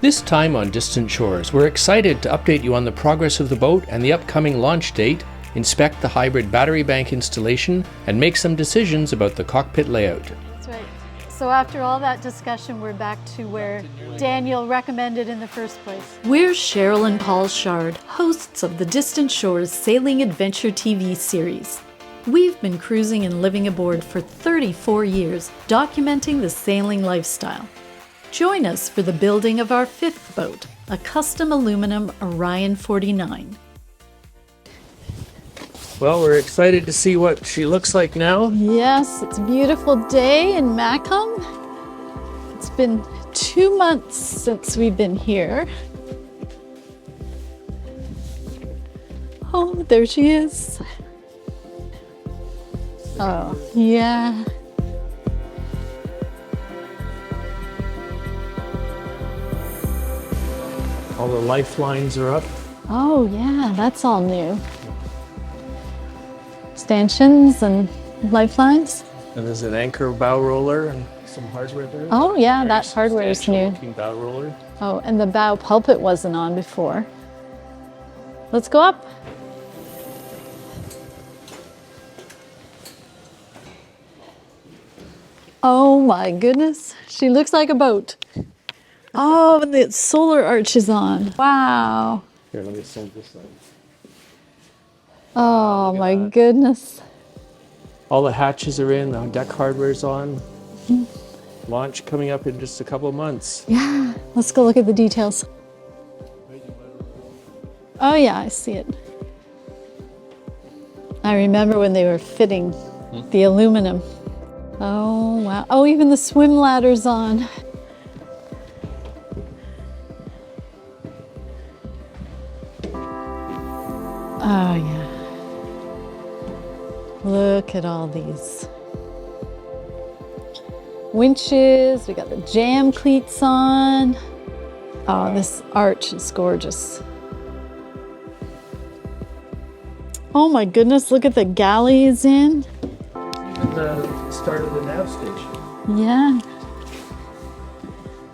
This time on Distant Shores, we're excited to update you on the progress of the boat and the upcoming launch date, inspect the hybrid battery bank installation, and make some decisions about the cockpit layout. That's right. So after all that discussion, we're back to where Daniel recommended in the first place. We're Cheryl and Paul Shard, hosts of the Distant Shores Sailing Adventure TV series. We've been cruising and living aboard for 34 years, documenting the sailing lifestyle. Join us for the building of our fifth boat, a custom aluminum Orion 49. Well, we're excited to see what she looks like now. Yes, it's a beautiful day in Macomb. It's been 2 months since we've been here. Oh, there she is. Oh, yeah. All the lifelines are up. Oh, yeah, that's all new. Stanchions and lifelines. And there's an anchor bow roller and some hardware there. Oh, yeah, that hardware is new. Looking bow roller. Oh, and the bow pulpit wasn't on before. Let's go up. Oh my goodness, she looks like a boat. Oh, and the solar arch is on. Wow. Here, let me send this out. Oh my goodness. All the hatches are in, the deck hardware's on. Launch coming up in just a couple of months. Yeah, let's go look at the details. Oh yeah, I see it. I remember when they were fitting the aluminum. Oh wow. Oh, even the swim ladder's on. Oh yeah. Look at all these winches. We got the jam cleats on. Oh, this arch is gorgeous. Oh my goodness, look at the galleys in. Even the start of the nav station. Yeah.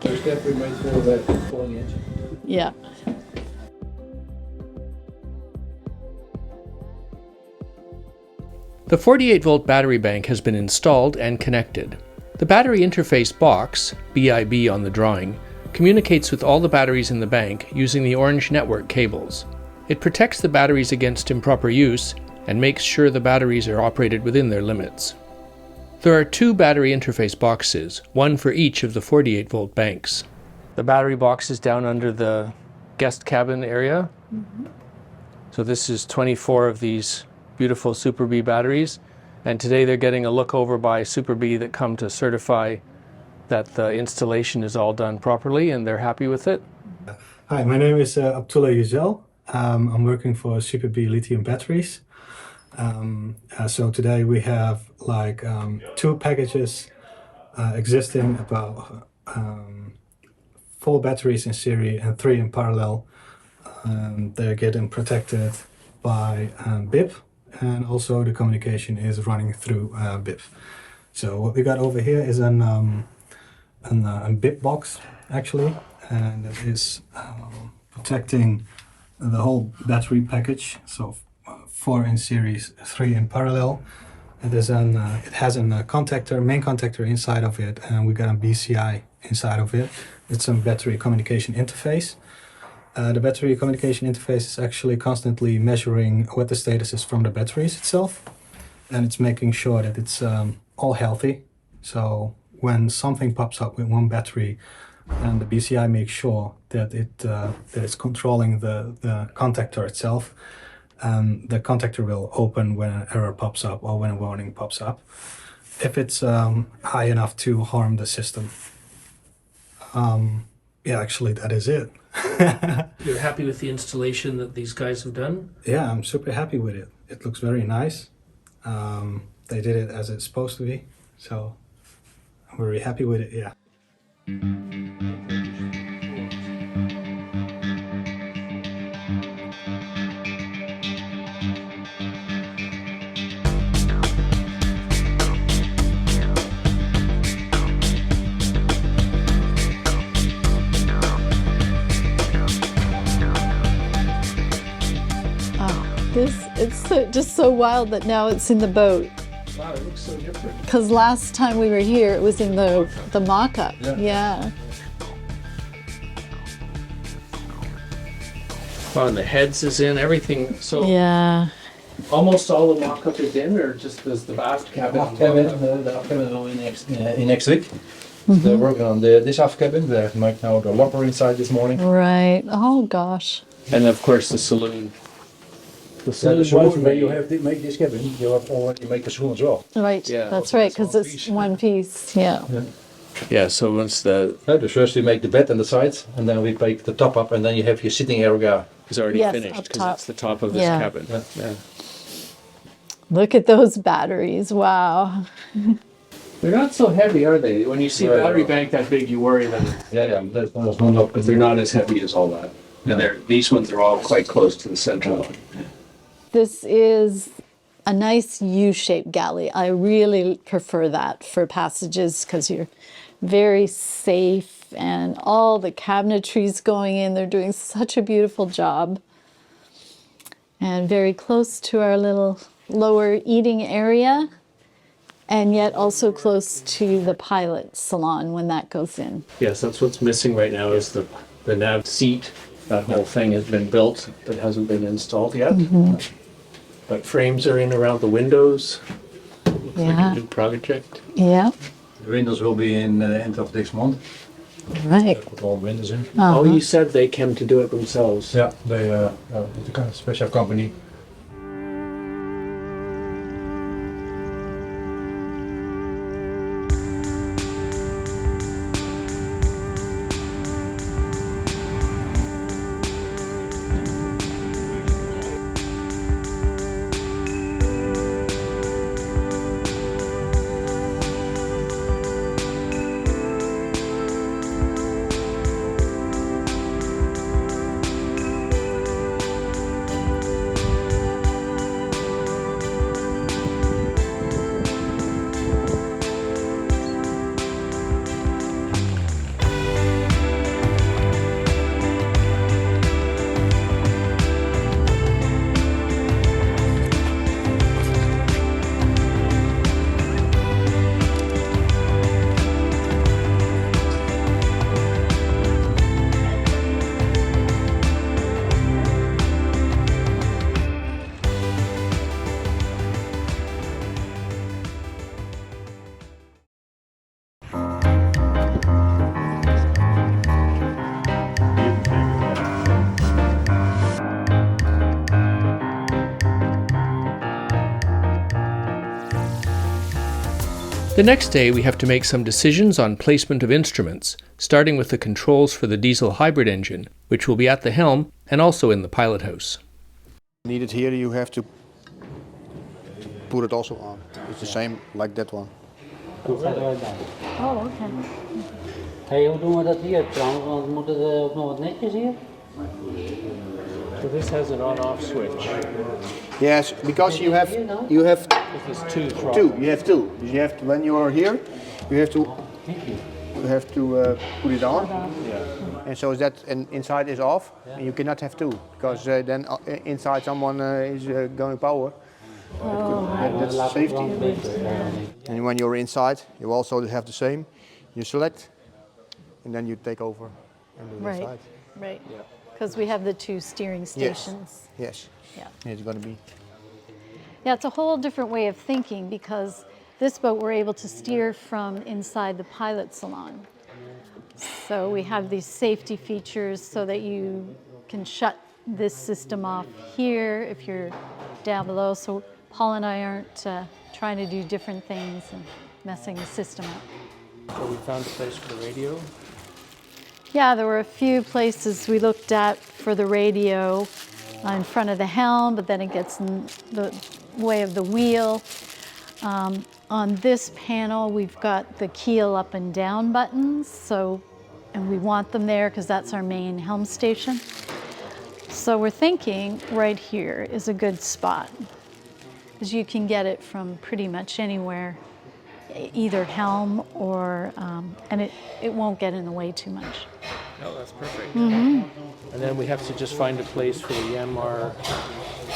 There's definitely right through that pulling engine. Yeah. The 48-volt battery bank has been installed and connected. The battery interface box, BIB on the drawing, communicates with all the batteries in the bank using the orange network cables. It protects the batteries against improper use and makes sure the batteries are operated within their limits. There are 2 battery interface boxes, one for each of the 48-volt banks. The battery box is down under the guest cabin area. So this is 24 of these beautiful Super B batteries, and today they're getting a look over by Super B that come to certify that the installation is all done properly and they're happy with it. Hi, my name is Abdullah Yüzel. I'm working for Super B lithium batteries. So today we have like 2 packages existing, about 4 batteries in series and 3 in parallel. They're getting protected by BIP. And also the communication is running through BIP. So what we got over here is a BIP box actually, and it is protecting the whole battery package. So 4 in series, 3 in parallel. It has a contactor, main contactor inside of it, and we got a BCI inside of it. It's a battery communication interface. The battery communication interface is actually constantly measuring what the status is from the batteries itself, and it's making sure that it's all healthy. So when something pops up with one battery, and the BCI makes sure that it's controlling the contactor itself, the contactor will open when an error pops up or when a warning pops up, if it's high enough to harm the system. Yeah, actually that is it. You're happy with the installation that these guys have done? Yeah, I'm super happy with it. It looks very nice. They did it as it's supposed to be, so I'm very happy with it, yeah. Just so wild that now it's in the boat. Wow, it looks so different. Because last time we were here, it was in the mock-up. Yeah. Wow, and the heads is in, everything. So Yeah. almost all the mock-up is in, or just does the aft cabin? The aft cabin will in next week. They're working on this aft cabin. They have made now the locker inside this morning. Right. Oh, gosh. And of course the saloon. The So saloon when you have to make this cabin, you have already make the saloon as well. Right. Yeah. That's right, because it's one piece. Yeah. Yeah, so once the So first we make the bed and the sides, and then we make the top up, and then you have your sitting area. is already Yes, finished up because top. it's the top of this Yeah. cabin. Yeah. Look at those batteries. Wow. They're not so heavy, are they? When you see a Right. battery bank that big, you worry that Yeah, that's not but they're not as heavy as all that. And these ones are all quite close to the center one. This is a nice U-shaped galley. I really prefer that for passages because you're very safe and all the cabinetry's going in. They're doing such a beautiful job. And very close to our little lower eating area, and yet also close to the pilot salon when that goes in. Yes, that's what's missing right now is the nav seat. That whole thing has been built, but hasn't been installed yet. But frames are in around the windows. Looks like Yeah. a new project. Yeah, The windows will be in the end of this month. right. Put all the windows in. Oh, you said they came to do it themselves. Yeah, they it's a kind of special company. The next day, we have to make some decisions on placement of instruments, starting with the controls for the diesel hybrid engine, which will be at the helm and also in the pilot house. Need it here, you have to put it also on. It's the same like that one. Dat zetten wij bij. Oh, okay. Hey, hoe doen we dat hier trouwens? Want moet het ook nog wat netjes hier? So this has an on-off switch. Yes, because you have This is two throttles. two. You have two. You have to, when you are here, you have to put it on. Yeah. And so that and inside is off, and you cannot have two because then inside someone is going power. That's safety. And when you're inside, you also have the same. You select, and then you take over and do the Right, side. right. Because we have the two steering stations. Yes. Yeah. It's going to be. Yeah, it's a whole different way of thinking because this boat we're able to steer from inside the pilot salon. So we have these safety features so that you can shut this system off here if you're down below. So Paul and I aren't trying to do different things and messing the system up. So we found a place for the radio. Yeah, there were a few places we looked at for the radio in front of the helm, but then it gets in the way of the wheel. On this panel, we've got the keel up and down buttons, and we want them there because that's our main helm station. So we're thinking right here is a good spot because you can get it from pretty much anywhere, either helm or, and it won't get in the way too much. Oh, that's perfect. And then we have to just find a place for the Yanmar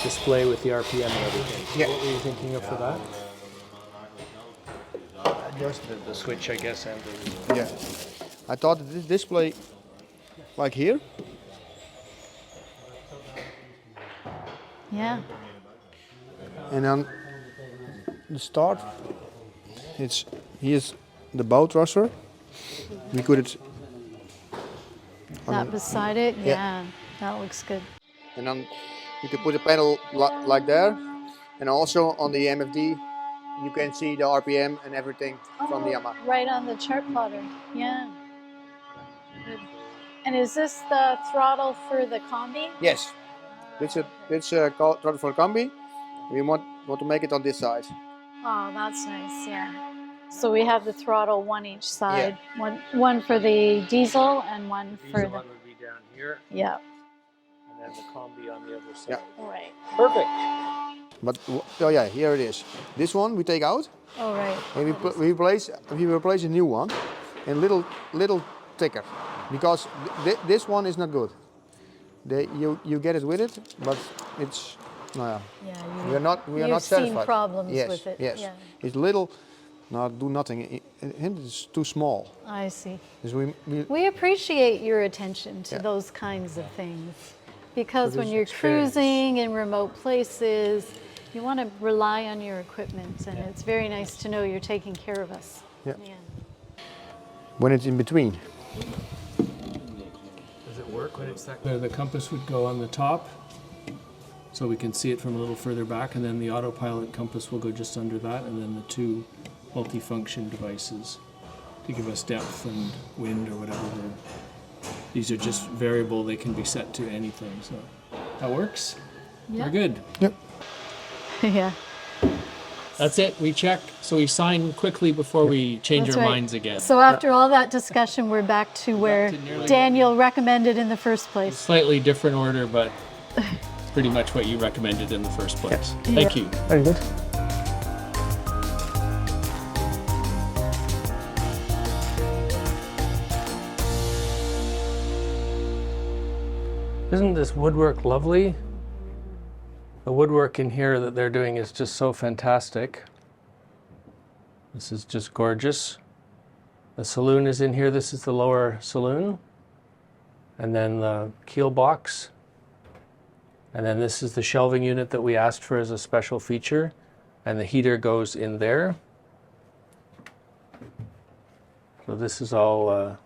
display with the RPM and everything. Yeah. What were you thinking of for that? Just the switch, I guess, and the... Yeah. I thought that this display, like here, Yeah. and then the start, here's the bow thruster. We could That beside it? Yeah. Yeah. That looks good. and then you could put a panel like there, and also on the MFD, you can see the RPM and everything from the Yamaha. Right on the chart plotter. Yeah. Good. And is this the throttle for the combi? Yes, it's a throttle for combi. We want to make it on this side. Oh, that's nice. Yeah. So we have the throttle one each side. One for the diesel and one for Diesel the... one would be down here, Yeah. and then the combi on the other side. Yeah. Right. Perfect. But oh yeah, here it is. This one we take out, Oh, right. and we replace a new one, and little thicker, because this one is not good. You get it with it, but it's Yeah. we are not You've satisfied. seen problems yes, with it. Yes, Yeah. it's little. Do nothing. It's too small. I see. 'Cause We appreciate your attention to Yeah. those kinds of things, because when there's you're experience. cruising in remote places, you want to rely on your equipment, and it's very nice to know you're taking care of us. Yeah. when it's in between. Does it work when it's that? The compass would go on the top, so we can see it from a little further back, and then the autopilot compass will go just under that, and then the two multifunction devices to give us depth and wind or whatever. These are just variable, they can be set to anything, so that works. Yeah. We're good. Yep. Yeah. That's it, we check, so we sign quickly before we change That's our right. minds again. So after all that discussion, we're back to where to nearly- Daniel recommended in the first place. Slightly different order, but it's pretty much what you recommended in the first place. Thank you. Very good. Isn't this woodwork lovely? The woodwork in here that they're doing is just so fantastic. This is just gorgeous. The saloon is in here. This is the lower saloon. And then the keel box. And then this is the shelving unit that we asked for as a special feature. And the heater goes in there. So this is all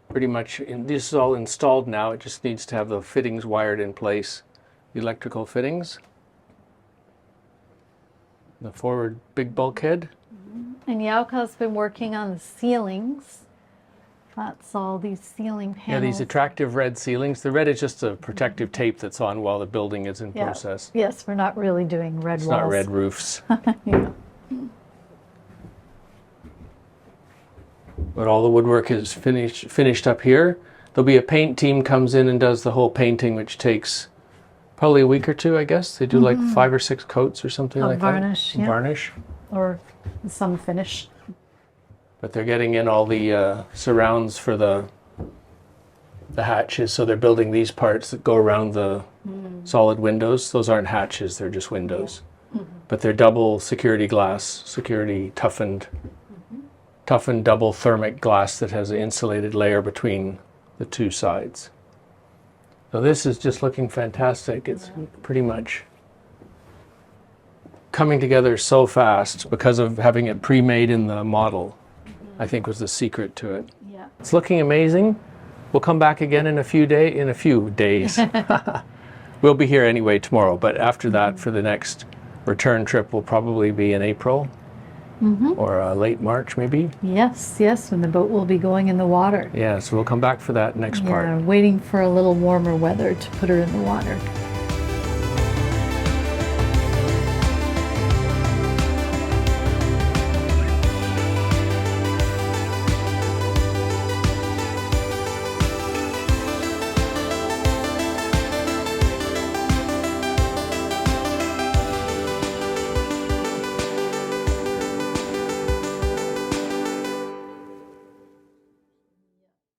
pretty much, this is all installed now. It just needs to have the fittings wired in place, the electrical fittings. The forward big bulkhead. And Yauka's been working on the ceilings. That's all these ceiling panels. Yeah, these attractive red ceilings. The red is just a protective tape that's on while the building is in Yeah. process. Yes, we're not really doing red It's walls. not red roofs. Yeah. But all the woodwork is finished up here. There'll be a paint team comes in and does the whole painting, which takes probably a week or two, I guess. They do like 5 or 6 coats or something Of like varnish, that. yeah. Varnish. Or some finish. But they're getting in all the surrounds for the hatches. So they're building these parts that go around the solid windows. Those aren't hatches, they're just windows. But they're double security glass, security toughened double thermic glass that has an insulated layer between the two sides. So this is just looking fantastic. It's pretty much coming together so fast because of having it pre-made in the model, I think was the secret to it. Yeah. It's looking amazing. We'll come back again in a few days. We'll be here anyway tomorrow, but after that, for the next return trip, will probably be in April. Or late March, maybe. Yes, yes, when the boat will be going in the water. Yeah, so we'll come back for that next Yeah, part. waiting for a little warmer weather to put her in the water.